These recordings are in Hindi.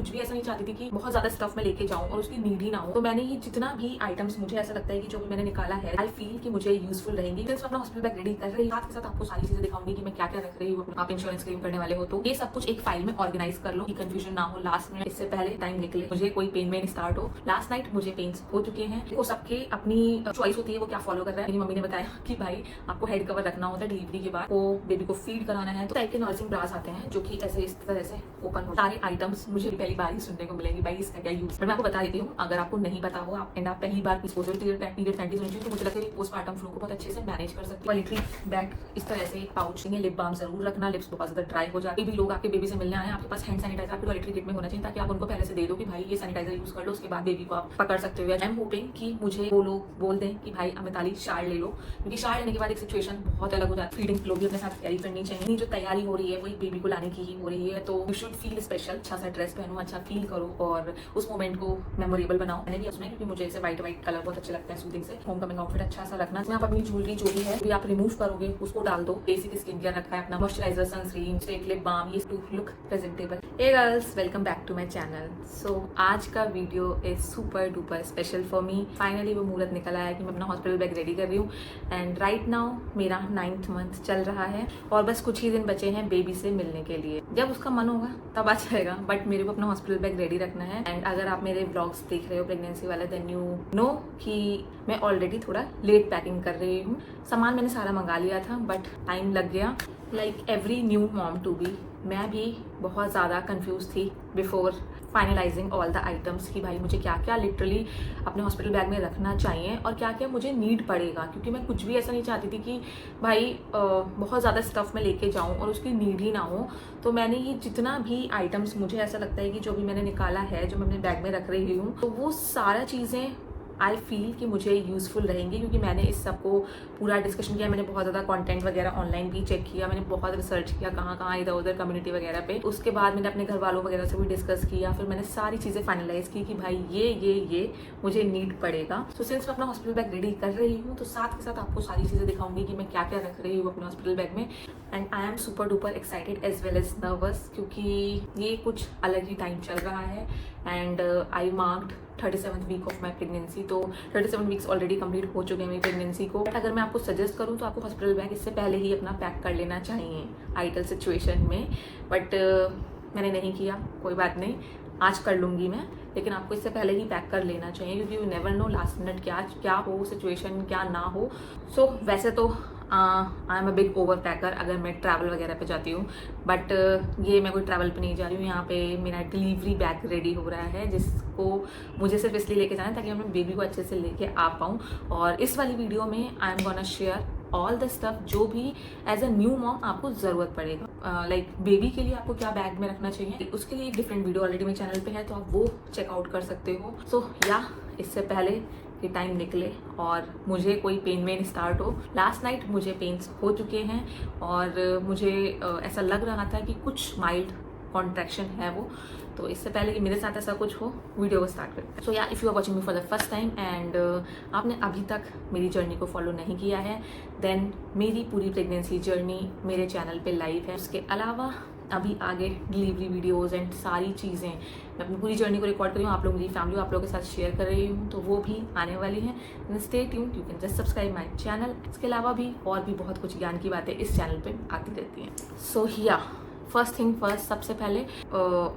कुछ भी ऐसा नहीं चाहती थी कि बहुत ज्यादा स्टफ में लेके जाऊं और उसकी नीड ही ना हो। तो मैंने ये जितना भी आइटम्स मुझे ऐसा लगता है कि जो भी मैंने निकाला है, आई फील कि मुझे यूजफुल रहेंगे। फिर अपना हॉस्पिटल बैग रेडी कर रही, साथ के साथ आपको सारी चीजें दिखाऊंगी कि मैं क्या क्या रख रही हूँ। आप इंश्योरेंस क्लेम करने वाले हो तो ये सब कुछ एक फाइल में ऑर्गेनाइज कर लो कि कंफ्यूजन ना हो लास्ट में, इससे पहले टाइम निकले मुझे कोई पेन में स्टार्ट हो। लास्ट नाइट मुझे पेन्स हो चुके हैं। देखो सबके अपनी चॉइस होती है वो क्या फॉलो कर रहा है। मेरी मम्मी ने बताया कि भाई आपको हेड कवर रखना होता है डिलीवरी के बाद, वो बेबी को फीड कराना है। तो टाइप के नर्सिंग ब्रास आते हैं जो कि ऐसे इस तरह से ओपन हो। सारे आइटम्स मुझे पहली बार ही सुनने को मिलेंगे, भाई इसका क्या यूज। मैं आपको बता देती हूँ, अगर आपको नहीं पता हो आप पहली बार पीरियड पैंटी सुनी तो मुझे लगता है पोस्टमार्टम फ्लू को बहुत अच्छे से मैनेज कर सकते हो। टॉयलेटरी बैग इस तरह से पाउच नहीं, लिप बाम जरूर रखना, लिप्स बहुत ज्यादा ड्राई हो जाती है। भी लोग आपके बेबी से मिलने आए, आपके पास हैंड सैनिटाइजर आपके टॉयलेटरी किट में होना चाहिए ताकि आप उनको पहले से दे दो कि भाई ये सैनिटाइजर यूज कर लो, उसके बाद बेबी को आप पकड़ सकते हो। आई एम होपिंग कि मुझे वो लोग बोल दें कि भाई अमिताली शार्ड ले लो, क्योंकि शार्ड लेने के बाद एक सिचुएशन बहुत अलग हो जाती है। फीडिंग फ्लो भी अपने साथ कैरी करनी चाहिए। जो तैयारी हो रही है वही बेबी को लाने की ही हो रही है, तो यू शुड फील स्पेशल। अच्छा सा ड्रेस पहनो, अच्छा फील करो और उस मोमेंट को मेमोरेबल बनाओ। मैंने भी उसमें, क्योंकि मुझे ऐसे व्हाइट कलर बहुत अच्छे लगते हैं सूदिंग से, होम कमिंग आउटफिट अच्छा सा रखना। इसमें आप अपनी ज्वेलरी जो भी है आप रिमूव करोगे उसको डाल दो। बेसिक स्किन केयर रखा है अपना, moisturiser, sunscreen, straight lip balm, ये to look presentable. Hey girls, welcome back to my channel. So आज का video is super duper special for me. Finally वो मुहूर्त निकल आया कि मैं अपना हॉस्पिटल बैग रेडी कर रही हूँ एंड राइट नाउ मेरा 9th मंथ चल रहा है और बस कुछ ही दिन बचे हैं बेबी से मिलने के लिए। जब उसका मन होगा तब आ जाएगा, बट मेरे को अपना हॉस्पिटल बैग रेडी रखना है। एंड अगर आप मेरे ब्लॉग्स देख रहे हो प्रेगनेंसी वाले, देन यू नो कि मैं ऑलरेडी थोड़ा लेट पैकिंग कर रही हूँ। सामान मैंने सारा मंगा लिया था बट टाइम लग गया। Like every new mom to be, मैं भी बहुत ज़्यादा कंफ्यूज थी before finalising all the items कि भाई मुझे क्या क्या लिटरली अपने हॉस्पिटल बैग में रखना चाहिए और क्या क्या मुझे नीड पड़ेगा, क्योंकि मैं कुछ भी ऐसा नहीं चाहती थी कि भाई बहुत ज़्यादा स्टफ में लेके जाऊं और उसकी नीड ही ना हो। तो मैंने ये जितना भी आइटम्स मुझे ऐसा लगता है कि जो भी मैंने निकाला है, जो मैं अपने बैग में रख रही हूँ, तो वो सारा चीज़ें आई फील कि मुझे यूज़फुल रहेंगी, क्योंकि मैंने इस सब को पूरा डिस्कशन किया। मैंने बहुत ज़्यादा कंटेंट वगैरह ऑनलाइन भी चेक किया, मैंने बहुत रिसर्च किया कहाँ कहाँ इधर उधर कम्युनिटी वगैरह पे। उसके बाद मैंने अपने घर वालों वगैरह से भी डिस्कस किया, फिर मैंने सारी चीज़ें फाइनलाइज की कि भाई ये मुझे नीड पड़ेगा। तो सिंस मैं अपना हॉस्पिटल बैग रेडी कर रही हूँ तो साथ के साथ आपको सारी चीज़ें दिखाऊंगी कि मैं क्या क्या रख रही हूँ अपने हॉस्पिटल बैग में। And I am super duper excited as well as nervous, क्योंकि ये कुछ अलग ही टाइम चल रहा है। And I marked 37th week of my pregnancy, तो 37 वीक्स ऑलरेडी कंप्लीट हो चुके हैं मेरी प्रेगनेंसी को। बट अगर मैं आपको सजेस्ट करूँ तो आपको हॉस्पिटल बैग इससे पहले ही अपना पैक कर लेना चाहिए आइडल सिचुएशन में, बट मैंने नहीं किया। कोई बात नहीं, आज कर लूँगी मैं, लेकिन आपको इससे पहले ही पैक कर लेना चाहिए, क्योंकि you never know last minute क्या हो सिचुएशन, क्या ना हो। सो वैसे तो I am a big over packer अगर मैं ट्रैवल वगैरह पे जाती हूँ, बट ये मैं कोई ट्रैवल पे नहीं जा रही हूँ। यहाँ पे मेरा डिलीवरी बैग रेडी हो रहा है जिसको मुझे सिर्फ इसलिए लेके जाना है ताकि मैं अपने बेबी को अच्छे से लेके आ पाऊँ। और इस वाली वीडियो में I am gonna share all the stuff जो भी एज अ न्यू मॉम आपको ज़रूरत पड़ेगा। लाइक बेबी के लिए आपको क्या बैग में रखना चाहिए, उसके लिए एक डिफरेंट वीडियो ऑलरेडी मेरे चैनल पे है, तो आप वो चेकआउट कर सकते हो। सो इससे पहले कि टाइम निकले और मुझे कोई पेन वेन स्टार्ट हो, लास्ट नाइट मुझे पेन्स हो चुके हैं और मुझे ऐसा लग रहा था कि कुछ माइल्ड कॉन्ट्रैक्शन है वो। तो इससे पहले कि मेरे साथ ऐसा कुछ हो, वीडियो को स्टार्ट करते हैं। So if you are watching me for the first time and आपने अभी तक मेरी जर्नी को फॉलो नहीं किया है, देन मेरी पूरी प्रेगनेंसी जर्नी मेरे चैनल पे लाइव है। उसके अलावा अभी आगे डिलीवरी वीडियोज़ एंड सारी चीज़ें, मैं अपनी पूरी जर्नी को रिकॉर्ड कर रही हूँ, आप लोग मेरी फैमिली आप लोगों के साथ शेयर कर रही हूँ, तो वो भी आने वाली हैं। Stay tuned, you can just subscribe my channel. इसके अलावा भी और भी बहुत कुछ ज्ञान की बातें इस चैनल पे आती रहती हैं। सो फर्स्ट थिंग फर्स्ट, सबसे पहले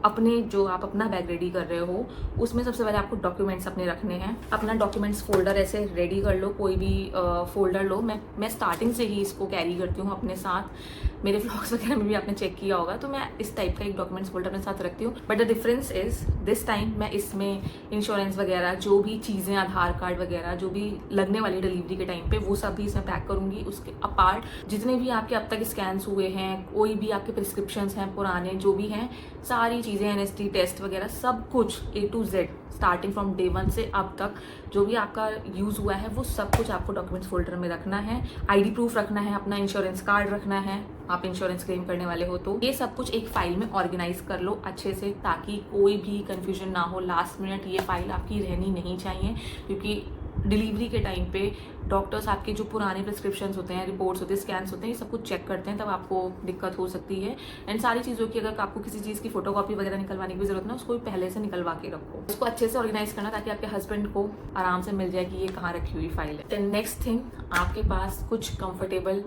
अपने जो आप अपना बैग रेडी कर रहे हो उसमें सबसे पहले आपको डॉक्यूमेंट्स अपने रखने हैं। अपना डॉक्यूमेंट्स फोल्डर ऐसे रेडी कर लो, कोई भी फोल्डर लो। मैं स्टार्टिंग से ही इसको कैरी करती हूँ अपने साथ। मेरे व्लॉग्स वगैरह में भी आपने चेक किया होगा, तो मैं इस टाइप का एक डॉक्यूमेंट्स फोल्डर अपने साथ रखती हूँ। But the difference is this time मैं इसमें इंश्योरेंस वगैरह जो भी चीज़ें, आधार कार्ड वगैरह जो भी लगने वाली डिलीवरी के टाइम पे, वो सब भी इसमें पैक करूँगी। उसके अपार्ट जितने भी आपके अब तक स्कैन्स हुए हैं, कोई भी आपके प्रिस्क्रिप्शन हैं पुराने जो भी हैं, सारी चीज़ें, एनएसटी टेस्ट वगैरह सब कुछ A to Z starting from day 1 से अब तक जो भी आपका यूज़ हुआ है वो सब कुछ आपको डॉक्यूमेंट्स फोल्डर में रखना है। आईडी प्रूफ रखना है, अपना इंश्योरेंस कार्ड रखना है, आप इंश्योरेंस क्लेम करने वाले हो तो ये सब कुछ एक फाइल में ऑर्गेनाइज कर लो अच्छे से, ताकि कोई भी कंफ्यूजन ना हो लास्ट मिनट। ये फाइल आपकी रहनी नहीं चाहिए, क्योंकि डिलीवरी के टाइम पे डॉक्टर्स आपके जो पुराने प्रिस्क्रिप्शंस होते हैं, रिपोर्ट्स होते हैं, स्कैन्स होते हैं, ये सब कुछ चेक करते हैं, तब आपको दिक्कत हो सकती है। एंड सारी चीज़ों की अगर आपको किसी चीज़ की फोटोकॉपी वगैरह निकलवाने की भी जरूरत ना, उसको भी पहले से निकलवा के रखो, उसको अच्छे से ऑर्गेनाइज करना ताकि आपके हस्बैंड को आराम से मिल जाए कि ये कहाँ रखी हुई फाइल है। देन नेक्स्ट थिंग, आपके पास कुछ कंफर्टेबल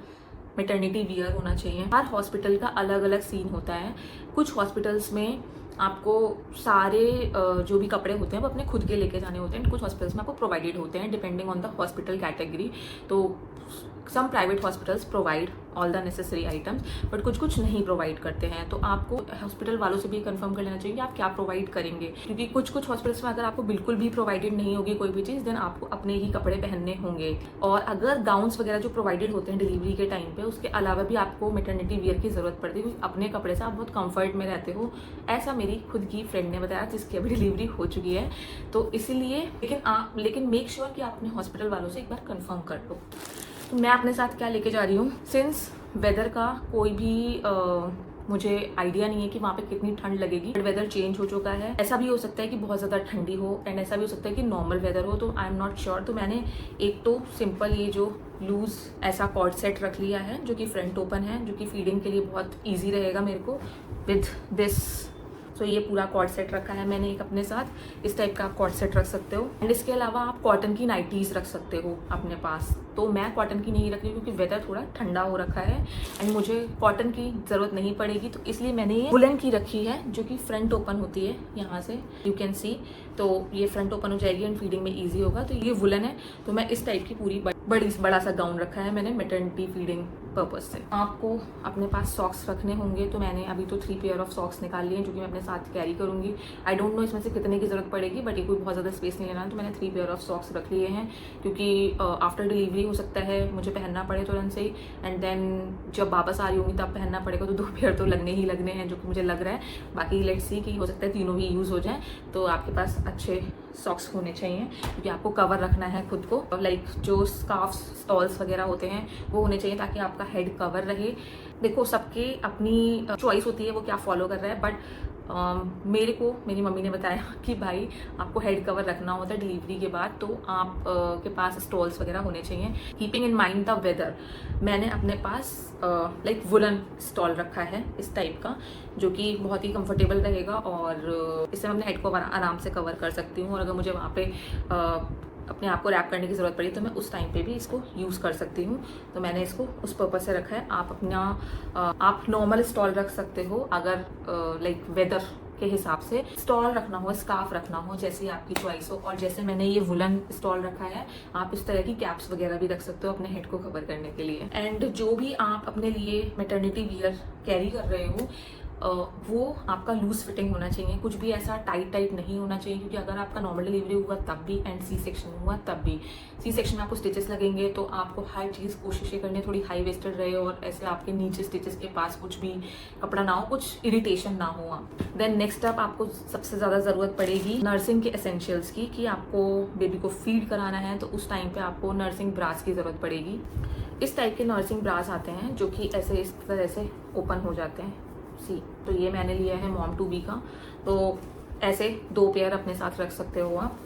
मैटरनिटी वियर होना चाहिए। हर हॉस्पिटल का अलग अलग सीन होता है। कुछ हॉस्पिटल्स में आपको सारे जो भी कपड़े होते हैं वो अपने खुद के लेके जाने होते हैं। कुछ हॉस्पिटल्स में आपको प्रोवाइडेड होते हैं depending on the hospital category. तो some private hospitals provide all the necessary items, but कुछ कुछ नहीं प्रोवाइड करते हैं। तो आपको हॉस्पिटल वालों से भी कंफर्म कर लेना चाहिए कि आप क्या प्रोवाइड करेंगे, क्योंकि कुछ कुछ हॉस्पिटल्स में अगर आपको बिल्कुल भी प्रोवाइडेड नहीं होगी कोई भी चीज़, देन आपको अपने ही कपड़े पहनने होंगे। और अगर गाउन्स वगैरह जो प्रोवाइडेड होते हैं डिलीवरी के टाइम पे, उसके अलावा भी आपको मैटरनिटी वियर की जरूरत पड़ती है, क्योंकि अपने कपड़े से आप बहुत कंफर्ट में रहते हो। ऐसा मेरी खुद की फ्रेंड ने बताया जिसकी अभी डिलीवरी हो चुकी है। तो इसीलिए लेकिन मेक श्योर कि आप अपने हॉस्पिटल वालों से एक बार कंफर्म कर लो। तो मैं अपने साथ क्या लेके जा रही हूँ, सिंस वेदर का कोई भी मुझे आइडिया नहीं है कि वहाँ पे कितनी ठंड लगेगी, बट वेदर चेंज हो चुका है। ऐसा भी हो सकता है कि बहुत ज़्यादा ठंडी हो, एंड ऐसा भी हो सकता है कि नॉर्मल वेदर हो, तो आई एम नॉट श्योर। तो मैंने एक तो सिंपल ये जो लूज ऐसा कॉर्ड सेट रख लिया है जो कि फ्रंट ओपन है, जो कि फीडिंग के लिए बहुत ईजी रहेगा मेरे को विद दिस। सो ये पूरा कॉर्ड सेट रखा है मैंने एक अपने साथ, इस टाइप का आप कॉर्ड सेट रख सकते हो। एंड इसके अलावा आप कॉटन की नाइटीज रख सकते हो अपने पास। तो मैं कॉटन की नहीं रख रही क्योंकि वेदर थोड़ा ठंडा हो रखा है एंड मुझे कॉटन की ज़रूरत नहीं पड़ेगी, तो इसलिए मैंने ये वुलन की रखी है जो कि फ्रंट ओपन होती है। यहाँ से यू कैन सी, तो ये फ्रंट ओपन हो जाएगी एंड फीडिंग में ईजी होगा। तो ये वुलन है, तो मैं इस टाइप की पूरी बड़ा सा गाउन रखा है मैंने मैटरनिटी फीडिंग पर्पज से। आपको अपने पास सॉक्स रखने होंगे, तो मैंने अभी तो 3 पेयर ऑफ सॉक्स निकाल लिए हैं जो कि मैं अपने साथ कैरी करूंगी। आई डोंट नो इसमें से कितने की जरूरत पड़ेगी, बट ये कोई बहुत ज़्यादा स्पेस नहीं लेना है, तो मैंने 3 पेयर ऑफ सॉक्स रख लिए हैं, क्योंकि आफ्टर डिलीवरी हो सकता है मुझे पहनना पड़े तुरंत से ही, एंड देन जब वापस आ रही होंगी तब पहनना पड़ेगा। तो 2 पेयर तो लगने ही लगने हैं, जो कि मुझे लग रहा है। बाकी लेट्स सी कि हो सकता है तीनों भी यूज़ हो जाए। तो आपके पास अच्छे सॉक्स होने चाहिए, क्योंकि आपको कवर रखना है खुद को। लाइक जो स्कार्फ्स, स्टॉल्स वगैरह होते हैं वो होने चाहिए ताकि आपका हेड कवर रहे। देखो, सबके अपनी चॉइस होती है वो क्या फॉलो कर रहा है, बट मेरे को मेरी मम्मी ने बताया कि भाई आपको हेड कवर रखना होता है डिलीवरी के बाद, तो आप के पास स्टॉल्स वगैरह होने चाहिए। Keeping in mind the weather, मैंने अपने पास लाइक वुलन स्टॉल रखा है इस टाइप का, जो कि बहुत ही कंफर्टेबल रहेगा और इससे मैं अपने हेड को आराम से कवर कर सकती हूँ। और अगर मुझे वहाँ पे अपने आप को रैप करने की ज़रूरत पड़ी तो मैं उस टाइम पे भी इसको यूज़ कर सकती हूँ। तो मैंने इसको उस पर्पज़ से रखा है। आप अपना आप नॉर्मल स्टॉल रख सकते हो, अगर लाइक वेदर के हिसाब से स्टॉल रखना हो, स्कार्फ रखना हो, जैसे आपकी चॉइस हो। और जैसे मैंने ये वुलन स्टॉल रखा है, आप इस तरह की कैप्स वगैरह भी रख सकते हो अपने हेड को कवर करने के लिए। एंड जो भी आप अपने लिए मैटरनिटी वियर कैरी कर रहे हो वो आपका लूज फिटिंग होना चाहिए, कुछ भी ऐसा टाइट नहीं होना चाहिए, क्योंकि अगर आपका नॉर्मल डिलीवरी हुआ तब भी एंड सी सेक्शन हुआ तब भी, सी सेक्शन में आपको स्टिचेस लगेंगे, तो आपको हर चीज़ कोशिश ये करनी है थोड़ी हाई वेस्टेड रहे और ऐसे आपके नीचे स्टिचेस के पास कुछ भी कपड़ा ना हो, कुछ इरिटेशन ना हो आप। देन नेक्स्ट अप आपको सबसे ज़्यादा ज़रूरत पड़ेगी नर्सिंग के एसेंशियल्स की, कि आपको बेबी को फीड कराना है तो उस टाइम पर आपको नर्सिंग ब्रास की ज़रूरत पड़ेगी। इस टाइप के नर्सिंग ब्रास आते हैं जो कि ऐसे इस तरह से ओपन हो जाते हैं। तो ये मैंने लिया है मॉम टू बी का, तो ऐसे 2 पेयर अपने साथ रख सकते हो आप,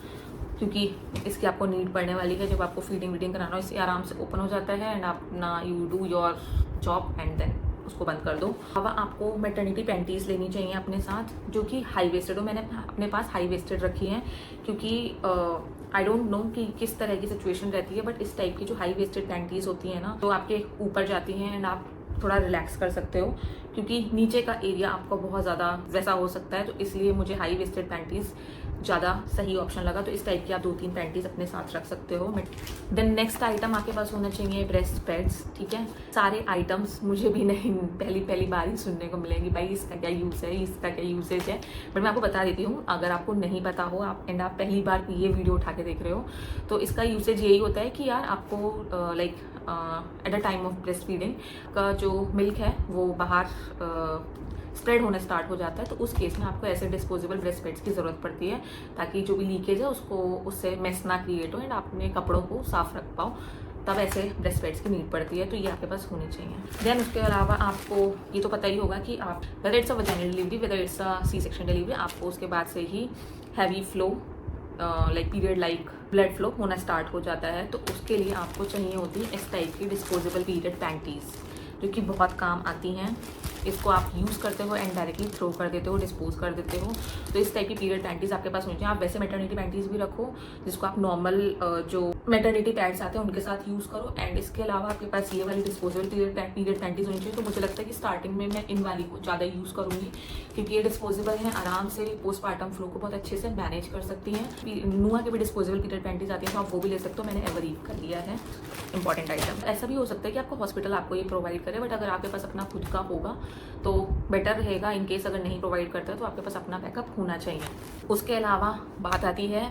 क्योंकि इसकी आपको नीड पड़ने वाली है जब आपको फीडिंग वीडिंग कराना हो। इससे आराम से ओपन हो जाता है एंड आप ना you do your job and then उसको बंद कर दो। अब आपको मैटरनिटी पैंटीज लेनी चाहिए अपने साथ जो कि हाई वेस्टेड हो। मैंने अपने पास हाई वेस्टेड रखी है, क्योंकि आई डोंट नो कि किस तरह की सिचुएशन रहती है, बट इस टाइप की जो हाई वेस्टेड पैंटीज होती है ना, तो आपके ऊपर जाती हैं एंड आप थोड़ा रिलैक्स कर सकते हो, क्योंकि नीचे का एरिया आपका बहुत ज़्यादा वैसा हो सकता है। तो इसलिए मुझे हाई वेस्टेड पैंटीज ज़्यादा सही ऑप्शन लगा। तो इस टाइप की आप 2-3 पैंटीज अपने साथ रख सकते हो। देन नेक्स्ट आइटम आपके पास होना चाहिए ब्रेस्ट पैड्स। ठीक है, सारे आइटम्स मुझे भी नहीं पहली बार ही सुनने को मिलेंगी, भाई इसका क्या यूज़ है, इसका क्या यूसेज है, बट मैं आपको बता देती हूँ। अगर आपको नहीं पता हो आप पहली बार ये वीडियो उठा के देख रहे हो, तो इसका यूसेज यही होता है कि यार आपको like at a time of breast feeding का जो मिल्क है वो बाहर स्प्रेड होना स्टार्ट हो जाता है, तो उस केस में आपको ऐसे डिस्पोजेबल ब्रेस्ट पैड्स की ज़रूरत पड़ती है, ताकि जो भी लीकेज है उसको उससे मेस ना क्रिएट हो एंड आप अपने कपड़ों को साफ रख पाओ, तब ऐसे ब्रेस्ट पैड्स की नीड पड़ती है। तो ये आपके पास होने चाहिए। देन उसके अलावा आपको ये तो पता ही होगा कि आप whether it's a vaginal delivery, whether it's a C section delivery, आपको उसके बाद से ही heavy flow like period like blood flow होना स्टार्ट हो जाता है, तो उसके लिए आपको चाहिए होती है इस टाइप की डिस्पोजेबल पीरियड पैंटीज़, जो कि बहुत काम आती हैं। इसको आप यूज़ करते हो एंड डायरेक्टली थ्रो कर देते हो, डिस्पोज कर देते हो। तो इस टाइप की पीरियड पैंटीज़ आपके पास होनी चाहिए। आप वैसे मैटरनिटी पैंटीज़ भी रखो, जिसको आप नॉर्मल जो मैटरनिटी पैड्स आते हैं उनके साथ यूज़ करो। एंड इसके अलावा आपके पास ये वाली डिस्पोजेबल पीरियड पैंटीज़ होनी चाहिए। तो मुझे लगता है कि स्टार्टिंग में मैं इन वाली को ज़्यादा यूज़ करूँगी, क्योंकि ये डिस्पोजेबल हैं, आराम से पोस्टमार्टम फ्लो को बहुत अच्छे से मैनेज कर सकती हैं। नुआ के भी डिस्पोजेबल पीरियड पैंटीज़ आती हैं, तो आप वो भी ले सकते हो। मैंने एवरीव कर लिया है, इंपॉर्टेंट आइटम। ऐसा भी हो सकता है कि आपको हॉस्पिटल आपको ये प्रोवाइड करे, बट अगर आपके पास अपना खुद का होगा तो बेटर रहेगा। इन केस अगर नहीं प्रोवाइड करता तो आपके पास अपना बैकअप होना चाहिए। उसके अलावा बात आती है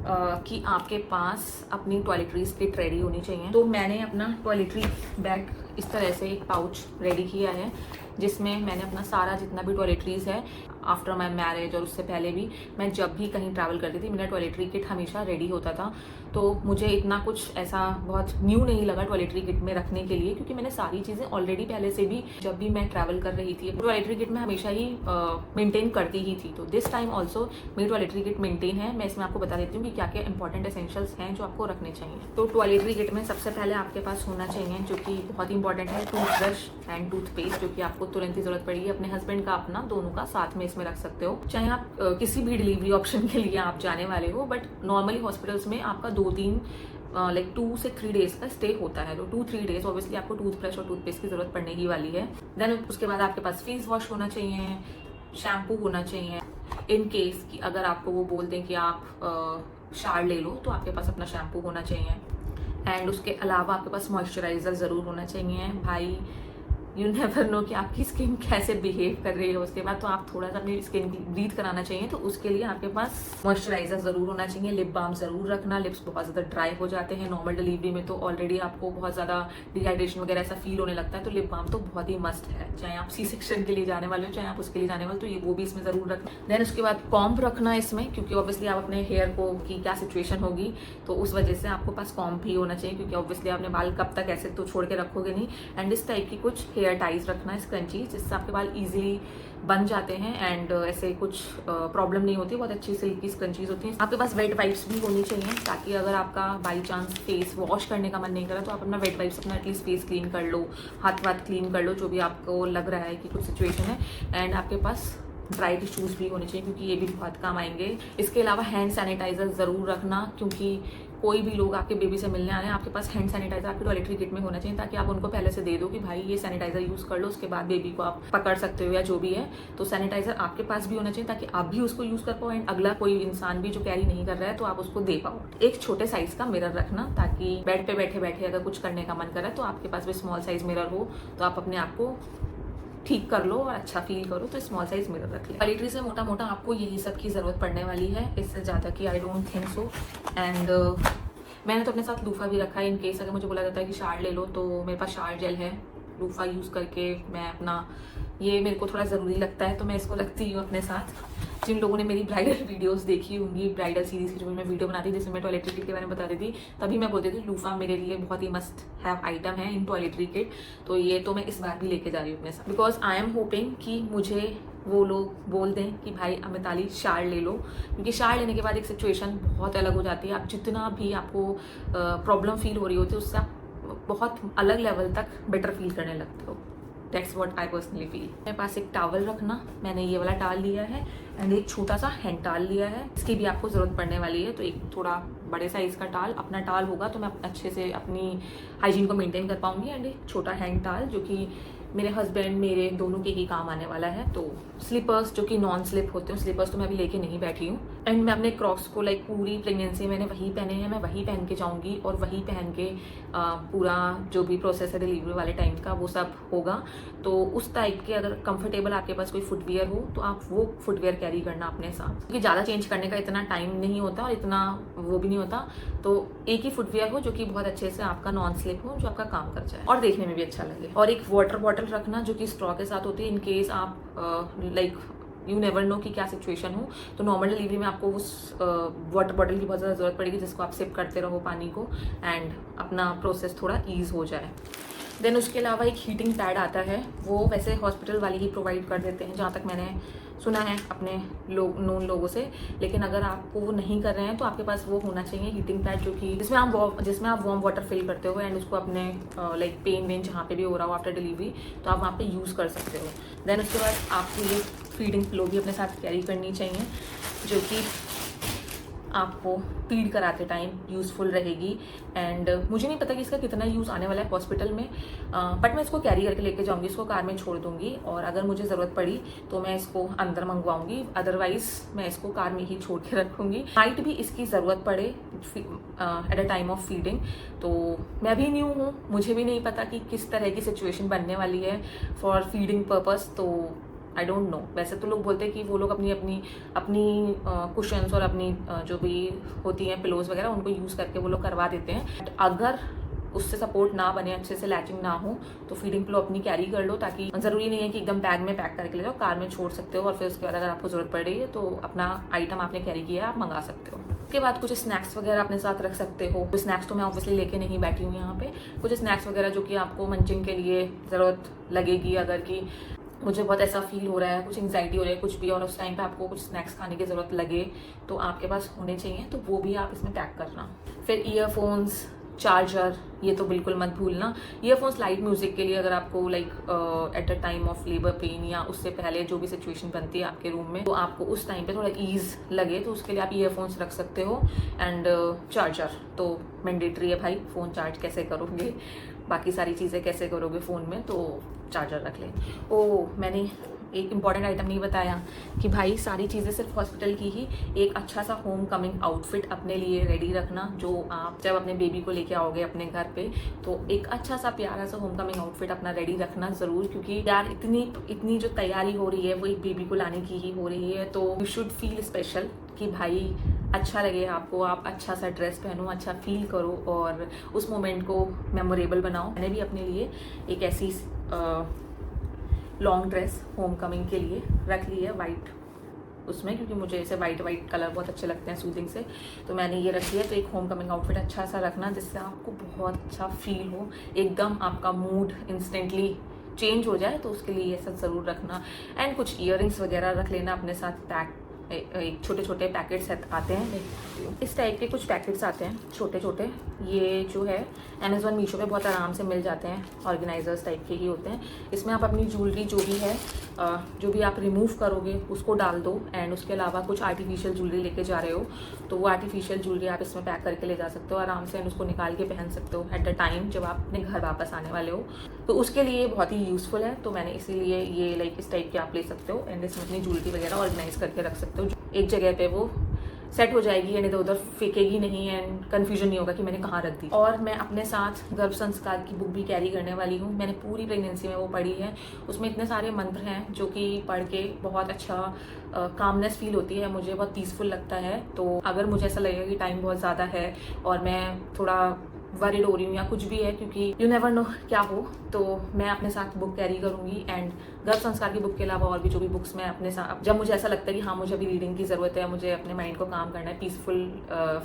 कि आपके पास अपनी टॉयलेटरीज किट रेडी होनी चाहिए। तो मैंने अपना टॉयलेटरी बैग इस तरह से एक पाउच रेडी किया है, जिसमें मैंने अपना सारा जितना भी टॉयलेटरीज है आफ्टर माई मैरिज और उससे पहले भी, मैं जब भी कहीं ट्रैवल करती थी मेरा टॉयलेटरी किट हमेशा रेडी होता था। तो मुझे इतना कुछ ऐसा बहुत न्यू नहीं लगा टॉयलेटरी किट में रखने के लिए, क्योंकि मैंने सारी चीज़ें ऑलरेडी पहले से भी जब भी मैं ट्रैवल कर रही थी टॉयलेटरी किट में हमेशा ही मेंटेन करती ही थी। तो दिस टाइम ऑल्सो मेरी टॉयलेटरी किट मेंटेन है। मैं इसमें आपको बता देती हूँ कि क्या क्या इंपॉर्टेंट एसेंशियल्स हैं जो आपको रखने चाहिए। तो टॉयलेटरी किट में सबसे पहले आपके पास होना चाहिए, जो कि बहुत इंपॉर्टेंट है, टूथब्रश एंड टूथपेस्ट, जो कि आपको तुरंत ही जरूरत पड़ेगी। अपने हस्बैंड का अपना दोनों का साथ में इसमें रख सकते हो, चाहे आप किसी भी डिलीवरी ऑप्शन के लिए आप जाने वाले हो। बट नॉर्मली हॉस्पिटल्स में आपका 2-3 लाइक 2 से 3 डेज का स्टे होता है। तो 2-3 डेज ऑब्वियसली आपको टूथब्रश और टूथपेस्ट की जरूरत पड़ने ही वाली है। देन उसके बाद आपके पास फेस वॉश होना चाहिए, शैम्पू होना चाहिए। इन केस कि अगर आपको वो बोल दें कि आप शार ले लो, तो आपके पास अपना शैम्पू होना चाहिए। एंड उसके अलावा आपके पास मॉइस्चराइजर ज़रूर होना चाहिए। भाई यू नेवर नो कि आपकी स्किन कैसे बिहेव कर रही है उसके बाद, तो आप थोड़ा सा अपनी स्किन की ब्रीथ कराना चाहिए। तो उसके लिए आपके पास मॉइस्चराइजर ज़रूर होना चाहिए। लिप बाम ज़रूर रखना, लिप्स बहुत ज़्यादा ड्राई हो जाते हैं नॉर्मल डिलीवरी में, तो ऑलरेडी आपको बहुत ज़्यादा डिहाइड्रेशन वगैरह ऐसा फील होने लगता है। तो लिप बाम तो बहुत ही मस्ट है, चाहे आप सी सेक्शन के लिए जाने वाले हो चाहे आप उसके लिए जाने वाले हो, तो ये वो भी इसमें ज़रूर रखना। देन उसके बाद कॉम्ब रखना इसमें, क्योंकि ऑब्वियसली आप अपने हेयर को की क्या सिचुएशन होगी, तो उस वजह से आपको पास कॉम्ब भी होना चाहिए, क्योंकि ऑब्वियसली आपने बाल कब तक ऐसे तो छोड़ के रखोगे नहीं। एंड इस टाइप की कुछ हेयर टाइज रखना, स्क्रंचीज, जिससे आपके बाल इजीली बन जाते हैं एंड ऐसे कुछ प्रॉब्लम नहीं होती। बहुत अच्छी सिल्की स्क्रंचीज होती हैं। आपके पास वेट वाइप्स भी होनी चाहिए, ताकि अगर आपका बाई चांस फेस वॉश करने का मन नहीं करा, तो आप अपना वेट वाइप्स अपना एटलीस्ट फेस क्लीन कर लो, हाथ वाथ क्लीन कर लो, जो भी आपको लग रहा है कि कुछ सिचुएशन है। एंड आपके पास ड्राई टिश्यूज़ भी होने चाहिए, क्योंकि ये भी बहुत काम आएंगे। इसके अलावा हैंड सैनिटाइजर ज़रूर रखना, क्योंकि कोई भी लोग आपके बेबी से मिलने आ रहे हैं, आपके पास हैंड सैनिटाइजर आपकी टॉयलेटरी किट में होना चाहिए, ताकि आप उनको पहले से दे दो कि भाई ये सैनिटाइजर यूज़ कर लो, उसके बाद बेबी को आप पकड़ सकते हो या जो भी है। तो सैनिटाइजर आपके पास भी होना चाहिए, ताकि आप भी उसको यूज़ कर पाओ एंड अगला कोई इंसान भी जो कैरी नहीं कर रहा है तो आप उसको दे पाओ। एक छोटे साइज का मिरर रखना, ताकि बेड पे बैठे बैठे अगर कुछ करने का मन करे तो आपके पास भी स्मॉल साइज मिरर हो, तो आप अपने आप को ठीक कर लो और अच्छा फील करो, तो स्मॉल साइज मिरर रख ले। टॉयलेटरी से मोटा मोटा आपको यही सब की ज़रूरत पड़ने वाली है, इससे ज़्यादा की I don't think so. And मैंने तो अपने साथ लूफा भी रखा है, इन केस अगर मुझे बोला जाता है कि शार ले लो, तो मेरे पास शार जेल है। लूफा यूज़ करके मैं अपना, ये मेरे को थोड़ा ज़रूरी लगता है, तो मैं इसको रखती हूँ अपने साथ। जिन लोगों ने मेरी ब्राइडल वीडियोस देखी होंगी, ब्राइडल सीरीज़ की जो मैं वीडियो बनाती थी जिसमें मैं टॉयलेटरी किट के बारे में बताती थी, तभी मैं बोलती थी लूफा मेरे लिए बहुत ही मस्ट हैव आइटम है इन टॉयलेटरी किट। तो ये तो मैं इस बार भी लेके जा रही हूँ अपने साथ, बिकॉज आई एम होपिंग कि मुझे वो लोग बोल दें कि भाई अमिताली शार ले लो, क्योंकि शार लेने के बाद एक सिचुएशन बहुत अलग हो जाती है। आप जितना भी आपको प्रॉब्लम फील हो रही होती है, उससे आप बहुत अलग लेवल तक बेटर फील करने लगते हो। That's what I personally feel. मेरे पास एक टॉवल रखना, मैंने ये वाला टाल लिया है एंड एक छोटा सा हैंड टाल लिया है, इसकी भी आपको ज़रूरत पड़ने वाली है। तो एक थोड़ा बड़े साइज़ का टाल, अपना टाल होगा तो मैं अच्छे से अपनी हाइजीन को मेंटेन कर पाऊंगी। एंड एक छोटा हैंड टाल जो कि मेरे हस्बैंड मेरे दोनों के ही काम आने वाला है। तो स्लीपर्स जो कि नॉन स्लिप होते हैं, स्लीपर्स तो मैं अभी लेके नहीं बैठी हूँ। एंड मैं अपने क्रॉक्स को लाइक पूरी प्रेगनेंसी मैंने वही पहने हैं, मैं वही पहन के जाऊँगी और वही पहन के पूरा जो भी प्रोसेस है डिलीवरी वाले टाइम का वो सब होगा। तो उस टाइप के अगर कंफर्टेबल आपके पास कोई फुटवियर हो तो आप वो फुटवियर कैरी करना अपने साथ, क्योंकि ज़्यादा चेंज करने का इतना टाइम नहीं होता और इतना वो भी नहीं होता। तो एक ही फुटवियर हो जो कि बहुत अच्छे से आपका नॉन स्लिप हो, जो आपका काम कर जाए और देखने में भी अच्छा लगे। और एक वाटर बॉटल रखना जो कि स्ट्रॉ के साथ होती है, इन केस आप लाइक यू नेवर नो कि क्या सिचुएशन हो। तो नॉर्मल डिलीवरी में आपको उस वाटर बॉटल की बहुत ज़्यादा ज़रूरत पड़ेगी, जिसको आप सिप करते रहो पानी को एंड अपना प्रोसेस थोड़ा ईज हो जाए। देन उसके अलावा एक हीटिंग पैड आता है, वो वैसे हॉस्पिटल वाले ही प्रोवाइड कर देते हैं जहाँ तक मैंने सुना है अपने नोन लोगों से। लेकिन अगर आपको वो नहीं कर रहे हैं तो आपके पास वो होना चाहिए हीटिंग पैड, जो कि जिसमें आप वार्म वाटर फिल करते हो एंड उसको अपने लाइक पेन वेन जहाँ पे भी हो रहा हो आफ्टर डिलीवरी तो आप वहाँ पे यूज़ कर सकते हो। देन उसके बाद आपको ये फीडिंग पिलो भी अपने साथ कैरी करनी चाहिए, जो कि आपको फीड कराते टाइम यूज़फुल रहेगी। एंड मुझे नहीं पता कि इसका कितना यूज़ आने वाला है हॉस्पिटल में, बट मैं इसको कैरी करके लेके जाऊंगी, इसको कार में छोड़ दूंगी और अगर मुझे ज़रूरत पड़ी तो मैं इसको अंदर मंगवाऊंगी, अदरवाइज मैं इसको कार में ही छोड़ के रखूंगी। नाइट भी इसकी ज़रूरत पड़े at a time of feeding, तो मैं भी न्यू हूँ, मुझे भी नहीं पता कि किस तरह की सिचुएशन बनने वाली है फॉर फीडिंग पर्पज़, तो आई डोंट नो। वैसे तो लोग बोलते हैं कि वो लोग अपनी कुशन्स और अपनी जो भी होती हैं पिलोज वगैरह उनको यूज़ करके वो लोग करवा देते हैं। बट अगर उससे सपोर्ट ना बने, अच्छे से लैचिंग ना हो, तो फीडिंग पिलो अपनी कैरी कर लो, ताकि ज़रूरी नहीं है कि एकदम बैग में पैक करके ले जाओ, कार में छोड़ सकते हो और फिर उसके बाद अगर आपको ज़रूरत पड़ रही है तो अपना आइटम आपने कैरी किया है आप मंगा सकते हो। उसके बाद कुछ स्नैक्स वगैरह अपने साथ रख सकते हो। तो स्नैक्स तो मैं ऑब्वियसली लेके नहीं बैठी हूँ यहाँ पे, कुछ स्नैक्स वगैरह जो कि आपको मंचिंग के लिए ज़रूरत लगेगी, अगर कि मुझे बहुत ऐसा फील हो रहा है, कुछ एंग्जाइटी हो रही है कुछ भी, और उस टाइम पे आपको कुछ स्नैक्स खाने की ज़रूरत लगे तो आपके पास होने चाहिए, तो वो भी आप इसमें पैक करना। फिर ईयरफोन्स, चार्जर, ये तो बिल्कुल मत भूलना। ईयरफोन्स लाइट म्यूजिक के लिए, अगर आपको like at a time of labour pain या उससे पहले जो भी सिचुएशन बनती है आपके रूम में, तो आपको उस टाइम पे थोड़ा ईज लगे तो उसके लिए आप ईयरफोन्स रख सकते हो। एंड चार्जर तो मैंडेटरी है भाई, फ़ोन चार्ज कैसे करोगे, बाकी सारी चीज़ें कैसे करोगे फ़ोन में, तो चार्जर रख लें। मैंने एक इम्पॉर्टेंट आइटम नहीं बताया कि भाई सारी चीज़ें सिर्फ हॉस्पिटल की ही, एक अच्छा सा होम कमिंग आउटफिट अपने लिए रेडी रखना, जो आप जब अपने बेबी को लेके आओगे अपने घर पे, तो एक अच्छा सा प्यारा सा होम कमिंग आउटफिट अपना रेडी रखना ज़रूर, क्योंकि यार इतनी जो तैयारी हो रही है वो एक बेबी को लाने की ही हो रही है, तो यू शुड फील स्पेशल कि भाई अच्छा लगे आपको, आप अच्छा सा ड्रेस पहनो, अच्छा फील करो और उस मोमेंट को मेमोरेबल बनाओ। मैंने भी अपने लिए एक ऐसी लॉन्ग ड्रेस होम कमिंग के लिए रख ली है वाइट उसमें, क्योंकि मुझे ऐसे वाइट कलर बहुत अच्छे लगते हैं सूदिंग से, तो मैंने ये रखी है। तो एक होम कमिंग आउटफिट अच्छा सा रखना जिससे आपको बहुत अच्छा फील हो, एकदम आपका मूड इंस्टेंटली चेंज हो जाए, तो उसके लिए ये सब ज़रूर रखना। एंड कुछ ईयरिंग्स वगैरह रख लेना अपने साथ, पैक एक छोटे छोटे पैकेट्स आते हैं, इस टाइप के कुछ पैकेट्स आते हैं छोटे छोटे, ये जो है अमेज़ॉन मीशो पे बहुत आराम से मिल जाते हैं, ऑर्गेनाइजर्स टाइप के ही होते हैं। इसमें आप अपनी ज्वेलरी जो भी है, जो भी आप रिमूव करोगे उसको डाल दो, एंड उसके अलावा कुछ आर्टिफिशियल ज्वेलरी लेके जा रहे हो तो वो आर्टिफिशियल ज्वेलरी आप इसमें पैक करके ले जा सकते हो आराम से, एंड उसको निकाल के पहन सकते हो एट द टाइम जब आप अपने घर वापस आने वाले हो, तो उसके लिए बहुत ही यूज़फुल है। तो मैंने इसीलिए ये लाइक इस टाइप के आप ले सकते हो, एंड इसमें अपनी ज्वेलरी वगैरह ऑर्गेनाइज करके रख सकते हो, एक जगह पे वो सेट हो जाएगी एंड इधर उधर फेंकेगी नहीं एंड कन्फ्यूजन नहीं होगा कि मैंने कहाँ रख दी। और मैं अपने साथ गर्भ संस्कार की बुक भी कैरी करने वाली हूँ, मैंने पूरी प्रेगनेंसी में वो पढ़ी है, उसमें इतने सारे मंत्र हैं जो कि पढ़ के बहुत अच्छा कामनेस फील होती है, मुझे बहुत पीसफुल लगता है। तो अगर मुझे ऐसा लगेगा कि टाइम बहुत ज़्यादा है और मैं थोड़ा वरीड हो रही हूँ या कुछ भी है, क्योंकि यू नेवर नो क्या हो, तो मैं अपने साथ बुक कैरी करूँगी। एंड गर्भ संस्कार की बुक के अलावा और भी जो भी बुक्स मैं अपने साथ, जब मुझे ऐसा लगता है कि हाँ मुझे अभी रीडिंग की ज़रूरत है, मुझे अपने माइंड को काम करना है, पीसफुल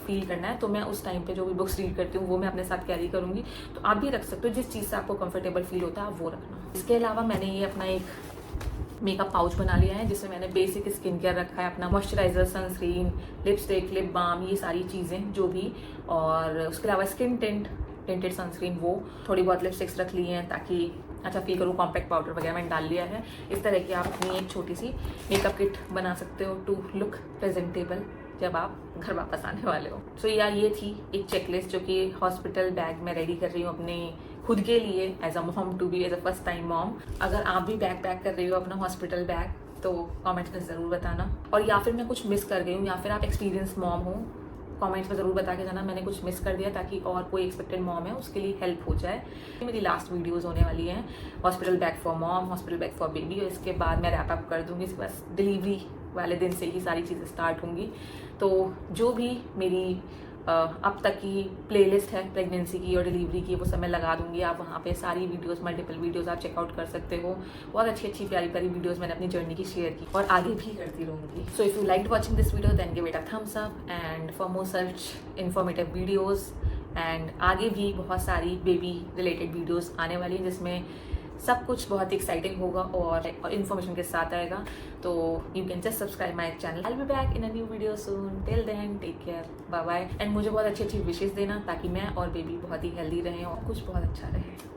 फील करना है, तो मैं उस टाइम पे जो भी बुक्स रीड करती हूँ वो मैं अपने साथ कैरी करूँगी। तो आप भी रख सकते हो, जिस चीज़ से आपको कंफर्टेबल फील होता है आप वो रखना। इसके अलावा मैंने ये अपना एक मेकअप पाउच बना लिया है जिसमें मैंने बेसिक स्किन केयर रखा है, अपना moisturiser, sunscreen, lipstick, lip balm, ये सारी चीज़ें जो भी, और उसके अलावा स्किन टिंटेड सनस्क्रीन, वो थोड़ी बहुत लिपस्टिक्स रख ली हैं ताकि अच्छा फील करूँ। कॉम्पैक्ट पाउडर वगैरह मैंने डाल लिया है। इस तरह की आप अपनी एक छोटी सी मेकअप किट बना सकते हो टू लुक प्रेजेंटेबल जब आप घर वापस आने वाले हो। सो यार ये थी एक चेकलिस्ट जो कि हॉस्पिटल बैग में रेडी कर रही हूँ अपने खुद के लिए, as a mom to be, as a first time mom. अगर आप भी बैग पैक कर रही हो अपना हॉस्पिटल बैग तो कमेंट्स में ज़रूर बताना, और या फिर मैं कुछ मिस कर गई हूँ या फिर आप एक्सपीरियंस मॉम हो, कमेंट्स में ज़रूर बता के जाना मैंने कुछ मिस कर दिया, ताकि और कोई एक्सपेक्टेड मॉम है उसके लिए हेल्प हो जाए। मेरी लास्ट वीडियोस होने वाली हैं, hospital bag for mom, hospital bag for baby, और इसके बाद मैं रैप अप कर दूँगी। इसके बाद डिलीवरी वाले दिन से ही सारी चीज़ें स्टार्ट होंगी। तो जो भी मेरी अब तक की प्लेलिस्ट है प्रेगनेंसी की और डिलीवरी की, वो सब मैं लगा दूंगी। आप वहाँ पे सारी वीडियोस, मल्टीपल वीडियोस आप चेकआउट कर सकते हो। बहुत अच्छी अच्छी प्यारी प्यारी वीडियोस मैंने अपनी जर्नी की शेयर की और आगे भी करती रहूँगी। So if you like watching this video then give it a thumbs up, and for more such informative videos and आगे भी बहुत सारी बेबी रिलेटेड वीडियोस आने वाली हैं जिसमें सब कुछ बहुत एक्साइटिंग होगा और इन्फॉर्मेशन के साथ आएगा। तो you can just subscribe my channel. I will be back in a new video soon. Till then take care, bye bye. And मुझे बहुत अच्छी अच्छी विशेष देना ताकि मैं और बेबी बहुत ही हेल्दी रहें और कुछ बहुत अच्छा रहे।